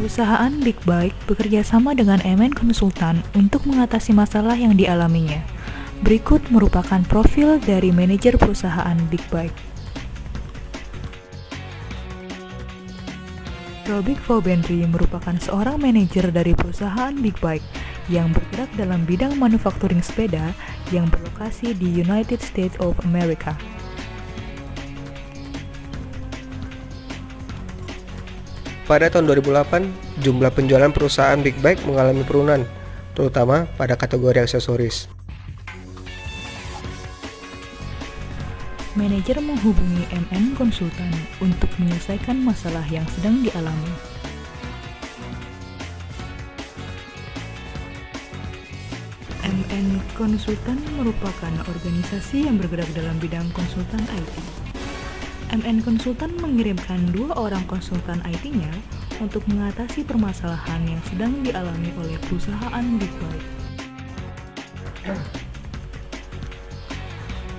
Perusahaan Big Bike bekerja sama dengan MN Konsultan untuk mengatasi masalah yang dialaminya. Berikut merupakan profil dari manajer perusahaan Big Bike. Robic Faubendry merupakan seorang manajer dari perusahaan Big Bike yang bergerak dalam bidang manufacturing sepeda yang berlokasi di United States of America. Pada tahun 2008, jumlah penjualan perusahaan Big Bike mengalami penurunan, terutama pada kategori aksesoris. Manajer menghubungi MN Konsultan untuk menyelesaikan masalah yang sedang dialami. MN Konsultan merupakan organisasi yang bergerak dalam bidang konsultan IT. MN Konsultan mengirimkan 2 orang konsultan IT-nya untuk mengatasi permasalahan yang sedang dialami oleh perusahaan Big Bike.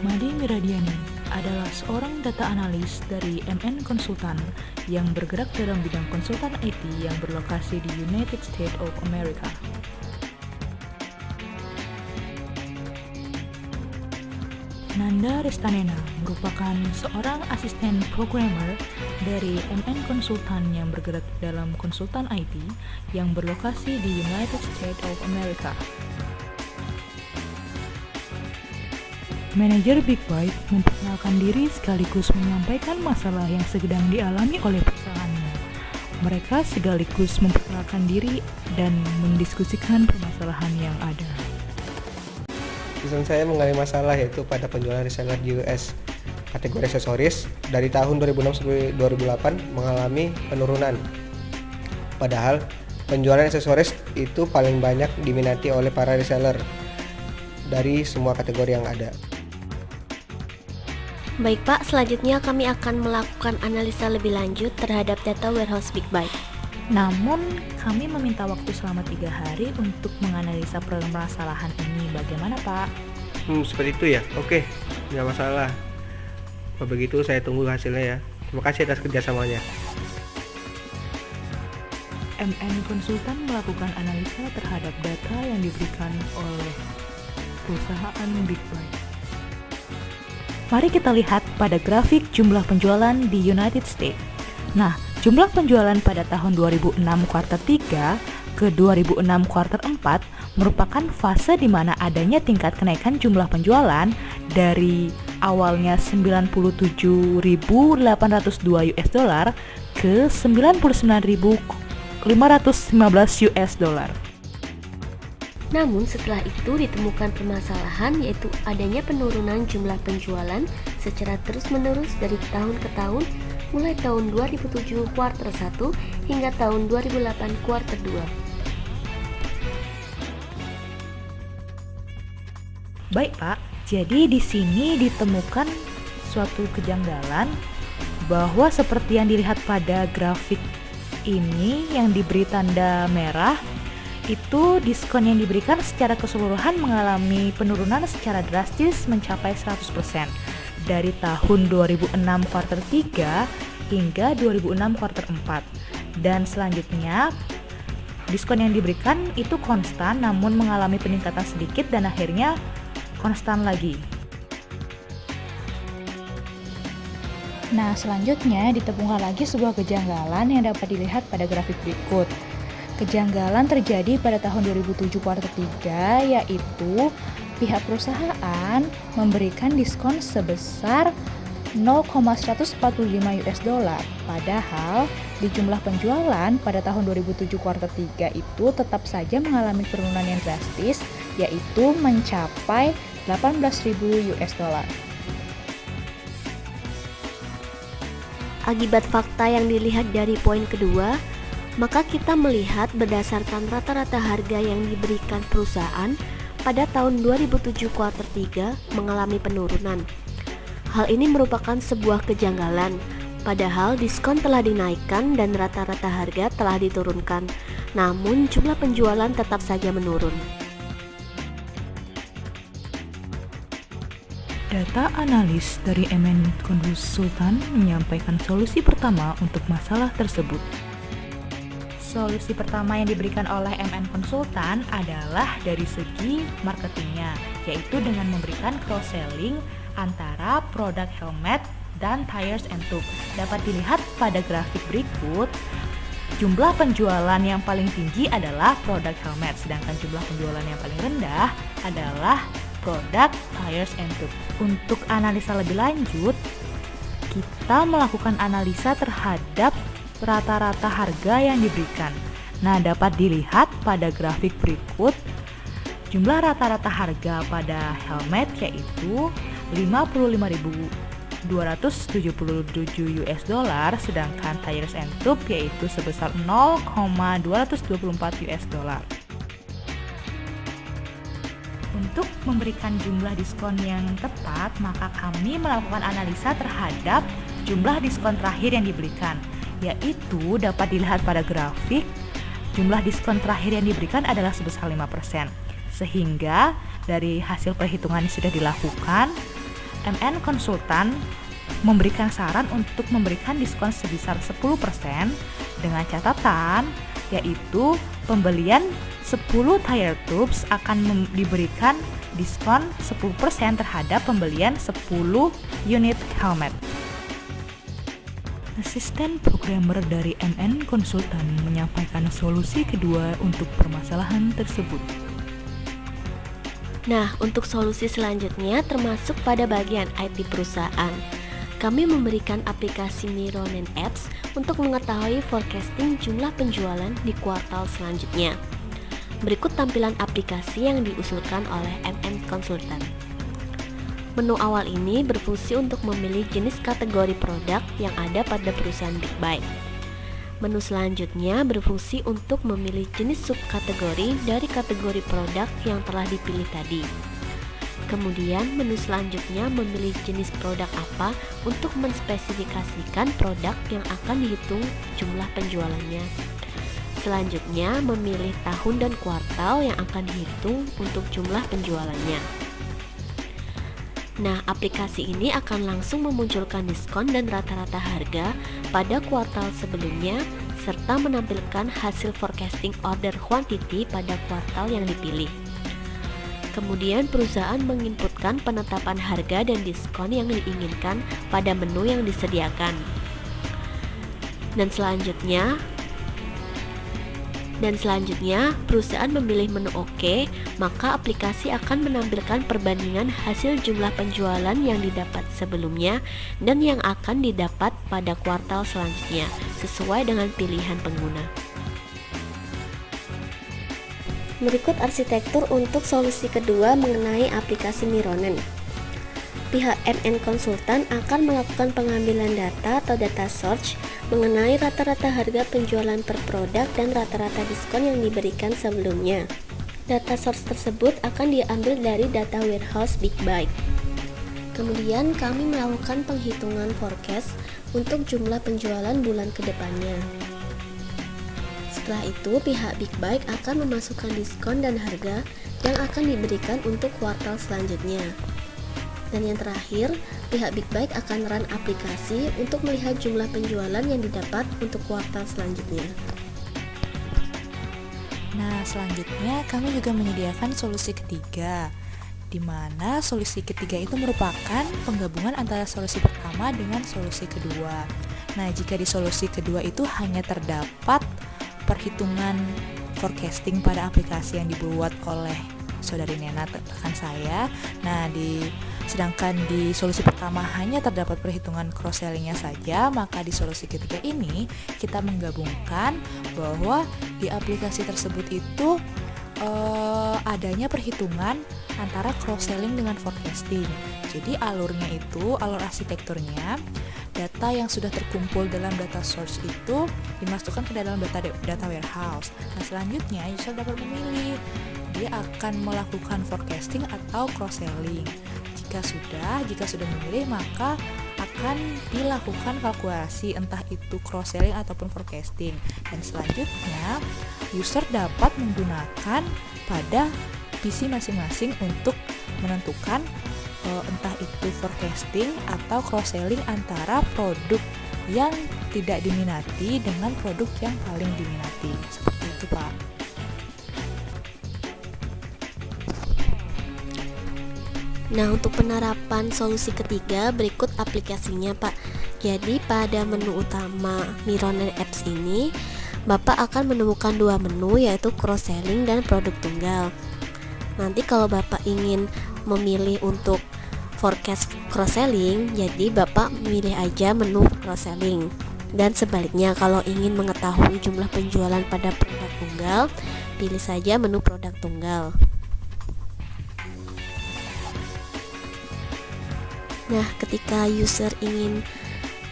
Made Miradiani adalah seorang data analis dari MN Konsultan yang bergerak dalam bidang konsultan IT yang berlokasi di United States of America. Nanda Restanena merupakan seorang asisten programmer dari MN Konsultan yang bergerak dalam konsultan IT yang berlokasi di United States of America. Manajer Big Bike memperkenalkan diri sekaligus menyampaikan masalah yang sedang dialami oleh perusahaannya. Mereka sekaligus memperkenalkan diri dan mendiskusikan permasalahan yang ada. Perusahaan saya mengalami masalah yaitu pada penjualan reseller di US. Kategori aksesoris dari tahun 2006 sampai 2008 mengalami penurunan. Padahal penjualan aksesoris itu paling banyak diminati oleh para reseller dari semua kategori yang ada. Baik Pak, selanjutnya kami akan melakukan analisa lebih lanjut terhadap data warehouse Big Bike. Namun, kami meminta waktu selama 3 hari untuk menganalisa permasalahan ini. Bagaimana, Pak? Seperti itu ya? Oke, nggak masalah. Kalau begitu saya tunggu hasilnya ya. Terima kasih atas kerjasamanya. MN Konsultan melakukan analisa terhadap data yang diberikan oleh perusahaan Big Bike. Mari kita lihat pada grafik jumlah penjualan di United States. Nah, jumlah penjualan pada tahun 2006 kuartal 3 ke 2006 kuartal 4 merupakan fase di mana adanya tingkat kenaikan jumlah penjualan dari awalnya 97.802 US dollar ke 99.515 US dollar. Namun setelah itu ditemukan permasalahan yaitu adanya penurunan jumlah penjualan secara terus-menerus dari tahun ke tahun mulai tahun 2007 kuartal 1 hingga tahun 2008 kuartal 2. Baik, Pak. Jadi di sini ditemukan suatu kejanggalan bahwa seperti yang dilihat pada grafik ini yang diberi tanda merah, itu diskon yang diberikan secara keseluruhan mengalami penurunan secara drastis mencapai 100% dari tahun 2006 kuartal 3 hingga 2006 kuartal 4. Dan selanjutnya diskon yang diberikan itu konstan namun mengalami peningkatan sedikit dan akhirnya konstan lagi. Nah, selanjutnya ditemukan lagi sebuah kejanggalan yang dapat dilihat pada grafik berikut. Kejanggalan terjadi pada tahun 2007 kuartal 3, yaitu pihak perusahaan memberikan diskon sebesar 0,145 US dollar. Padahal di jumlah penjualan pada tahun 2007 kuartal 3 itu tetap saja mengalami penurunan yang drastis, yaitu mencapai 18.000 US dollar. Akibat fakta yang dilihat dari poin kedua, maka kita melihat berdasarkan rata-rata harga yang diberikan perusahaan pada tahun 2007 kuartal 3 mengalami penurunan. Hal ini merupakan sebuah kejanggalan, padahal diskon telah dinaikkan dan rata-rata harga telah diturunkan, namun jumlah penjualan tetap saja menurun. Data analis dari MN Konsultan menyampaikan solusi pertama untuk masalah tersebut. Solusi pertama yang diberikan oleh MN Konsultan adalah dari segi marketingnya, yaitu dengan memberikan cross-selling antara produk helmet dan tires and tube. Dapat dilihat pada grafik berikut, jumlah penjualan yang paling tinggi adalah produk helmet, sedangkan jumlah penjualan yang paling rendah adalah produk tires and tube. Untuk analisa lebih lanjut, kita melakukan analisa terhadap rata-rata harga yang diberikan. Nah, dapat dilihat pada grafik berikut, jumlah rata-rata harga pada helmet yaitu 55.277 US dollar, sedangkan tires and tube yaitu sebesar 0,224 US dollar. Untuk memberikan jumlah diskon yang tepat, maka kami melakukan analisa terhadap jumlah diskon terakhir yang diberikan, yaitu dapat dilihat pada grafik, jumlah diskon terakhir yang diberikan adalah sebesar 5%. Sehingga dari hasil perhitungan yang sudah dilakukan, MN Konsultan memberikan saran untuk memberikan diskon sebesar 10% dengan catatan, yaitu pembelian 10 tire tubes akan diberikan diskon 10% terhadap pembelian 10 unit helmet. Asisten programmer dari MN Konsultan menyampaikan solusi kedua untuk permasalahan tersebut. Nah, untuk solusi selanjutnya termasuk pada bagian IT perusahaan. Kami memberikan aplikasi Mironen Apps untuk mengetahui forecasting jumlah penjualan di kuartal selanjutnya. Berikut tampilan aplikasi yang diusulkan oleh MN Konsultan. Menu awal ini berfungsi untuk memilih jenis kategori produk yang ada pada perusahaan Big Bike. Menu selanjutnya berfungsi untuk memilih jenis subkategori dari kategori produk yang telah dipilih tadi. Kemudian menu selanjutnya memilih jenis produk apa untuk menspesifikasikan produk yang akan dihitung jumlah penjualannya. Selanjutnya memilih tahun dan kuartal yang akan dihitung untuk jumlah penjualannya. Nah, aplikasi ini akan langsung memunculkan diskon dan rata-rata harga pada kuartal sebelumnya, serta menampilkan hasil forecasting order quantity pada kuartal yang dipilih. Kemudian perusahaan menginputkan penetapan harga dan diskon yang diinginkan pada menu yang disediakan. Dan selanjutnya perusahaan memilih menu OK, maka aplikasi akan menampilkan perbandingan hasil jumlah penjualan yang didapat sebelumnya dan yang akan didapat pada kuartal selanjutnya, sesuai dengan pilihan pengguna. Berikut arsitektur untuk solusi kedua mengenai aplikasi Mironen. Pihak MN Konsultan akan melakukan pengambilan data atau data source mengenai rata-rata harga penjualan per produk dan rata-rata diskon yang diberikan sebelumnya. Data source tersebut akan diambil dari data warehouse Big Bike. Kemudian kami melakukan penghitungan forecast untuk jumlah penjualan bulan ke depannya. Setelah itu, pihak Big Bike akan memasukkan diskon dan harga yang akan diberikan untuk kuartal selanjutnya. Dan yang terakhir, pihak Big Bike akan run aplikasi untuk melihat jumlah penjualan yang didapat untuk kuartal selanjutnya. Nah, selanjutnya kami juga menyediakan solusi ketiga, di mana solusi ketiga itu merupakan penggabungan antara solusi pertama dengan solusi kedua. Nah, jika di solusi kedua itu hanya terdapat perhitungan forecasting pada aplikasi yang dibuat oleh saudari Nena rekan saya. Nah, sedangkan di solusi pertama hanya terdapat perhitungan cross-sellingnya saja, maka di solusi ketiga ini kita menggabungkan bahwa di aplikasi tersebut itu adanya perhitungan antara cross-selling dengan forecasting. Jadi alur arsitekturnya, data yang sudah terkumpul dalam data source itu dimasukkan ke dalam data warehouse. Nah, selanjutnya user dapat memilih dia akan melakukan forecasting atau cross-selling. Jika sudah memilih, maka akan dilakukan kalkulasi entah itu cross-selling ataupun forecasting. Dan selanjutnya user dapat menggunakan pada PC masing-masing untuk menentukan entah itu forecasting atau cross-selling antara produk yang tidak diminati dengan produk yang paling diminati. Seperti itu, Pak. Nah, untuk penerapan solusi ketiga, berikut aplikasinya, Pak. Jadi, pada menu utama Mironer Apps ini, Bapak akan menemukan dua menu, yaitu cross-selling dan produk tunggal. Nanti kalau Bapak ingin memilih untuk forecast cross-selling, jadi Bapak memilih aja menu cross-selling. Dan sebaliknya, kalau ingin mengetahui jumlah penjualan pada produk tunggal, pilih saja menu produk tunggal. Nah, ketika user ingin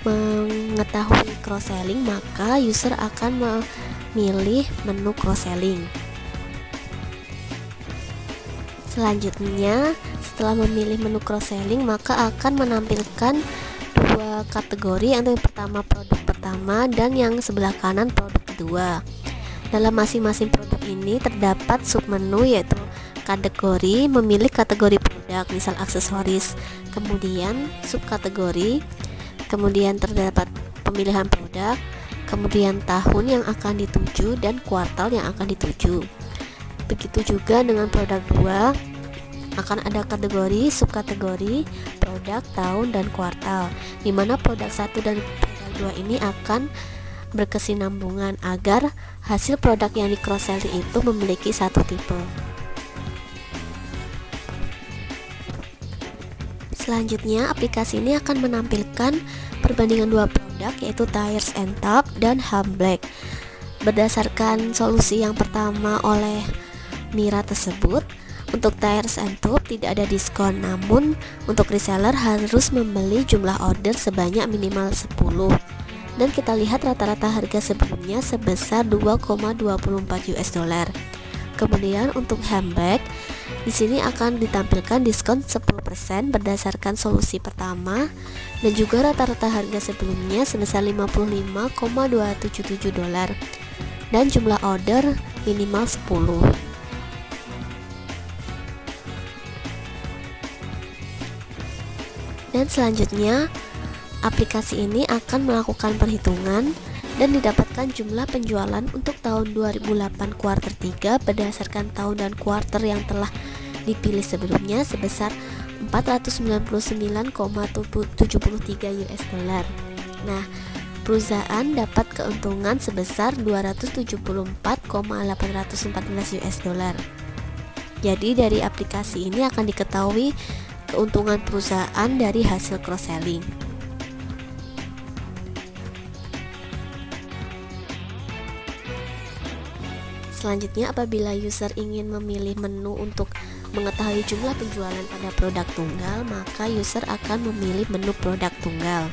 mengetahui cross-selling, maka user akan memilih menu cross-selling. Selanjutnya, setelah memilih menu cross-selling, maka akan menampilkan dua kategori, yaitu yang pertama produk pertama dan yang sebelah kanan produk kedua. Dalam masing-masing produk ini terdapat submenu, yaitu kategori, memilih kategori produk, misal aksesoris, kemudian subkategori, kemudian terdapat pemilihan produk, kemudian tahun yang akan dituju dan kuartal yang akan dituju. Begitu juga dengan produk 2, akan ada kategori, subkategori, produk, tahun, dan kuartal, di mana produk 1 dan produk 2 ini akan berkesinambungan agar hasil produk yang di cross-selling itu memiliki satu tipe. Selanjutnya, aplikasi ini akan menampilkan perbandingan dua produk, yaitu Tires and Top dan Hamblek. Berdasarkan solusi yang pertama oleh Mira tersebut, untuk Tires and Top tidak ada diskon, namun untuk reseller harus membeli jumlah order sebanyak minimal 10. Dan kita lihat rata-rata harga sebelumnya sebesar 2,24 US dollar. Kemudian untuk Hamblek, di sini akan ditampilkan diskon 10% berdasarkan solusi pertama, dan juga rata-rata harga sebelumnya sebesar 55,277 dolar dan jumlah order minimal 10. Dan selanjutnya, aplikasi ini akan melakukan perhitungan dan didapatkan jumlah penjualan untuk tahun 2008 kuartal 3 berdasarkan tahun dan kuartal yang telah dipilih sebelumnya sebesar 499,73 US dollar. Nah, perusahaan dapat keuntungan sebesar 274,814 US dollar. Jadi dari aplikasi ini akan diketahui keuntungan perusahaan dari hasil cross-selling. Selanjutnya, apabila user ingin memilih menu untuk mengetahui jumlah penjualan pada produk tunggal, maka user akan memilih menu produk tunggal.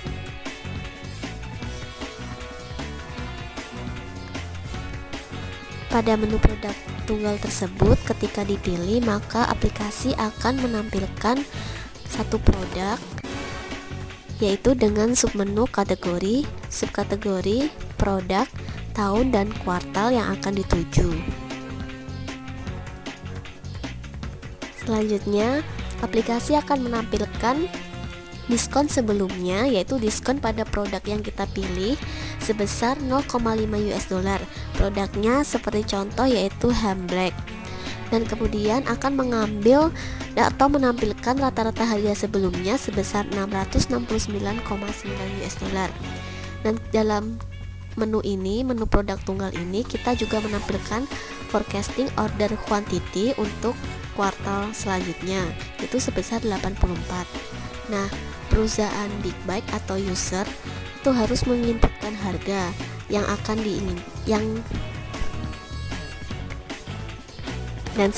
Pada menu produk tunggal tersebut, ketika dipilih, maka aplikasi akan menampilkan satu produk, yaitu dengan submenu kategori, subkategori, produk, tahun, dan kuartal yang akan dituju. Selanjutnya, aplikasi akan menampilkan diskon sebelumnya, yaitu diskon pada produk yang kita pilih sebesar 0,5 US dollar. Produknya seperti contoh yaitu Hamblek. Dan kemudian akan mengambil atau menampilkan rata-rata harga sebelumnya sebesar 669,9 US dollar. Dan dalam menu ini, menu produk tunggal ini, kita juga menampilkan forecasting order quantity untuk kuartal selanjutnya, itu sebesar 84. Nah, perusahaan big bike atau user itu harus menginputkan harga yang akan dan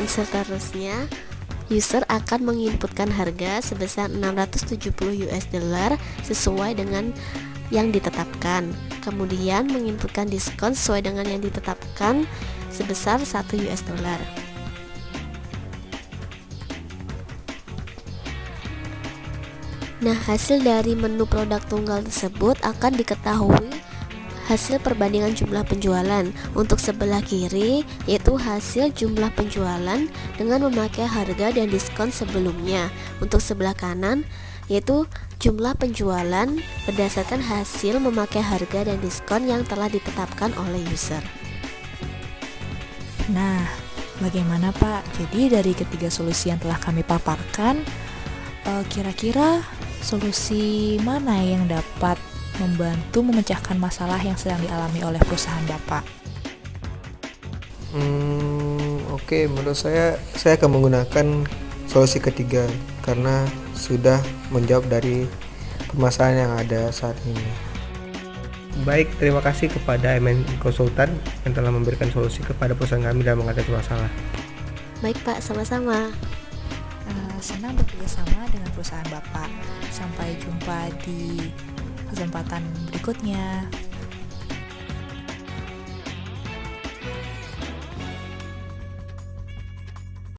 seterusnya user akan menginputkan harga sebesar 670 US dollar sesuai dengan yang ditetapkan. Kemudian menginputkan diskon sesuai dengan yang ditetapkan sebesar 1 US dollar. Nah, hasil dari menu produk tunggal tersebut akan diketahui hasil perbandingan jumlah penjualan. Untuk sebelah kiri yaitu hasil jumlah penjualan dengan memakai harga dan diskon sebelumnya. Untuk sebelah kanan yaitu jumlah penjualan berdasarkan hasil memakai harga dan diskon yang telah ditetapkan oleh user. Nah, bagaimana Pak? Jadi dari ketiga solusi yang telah kami paparkan, kira-kira solusi mana yang dapat membantu memecahkan masalah yang sedang dialami oleh perusahaan Bapak? Oke, menurut saya akan menggunakan solusi ketiga karena sudah menjawab dari permasalahan yang ada saat ini. Baik, terima kasih kepada MN Konsultan yang telah memberikan solusi kepada perusahaan kami dalam mengatasi masalah. Baik Pak, sama-sama. Senang bekerjasama dengan perusahaan Bapak. Sampai jumpa di kesempatan berikutnya.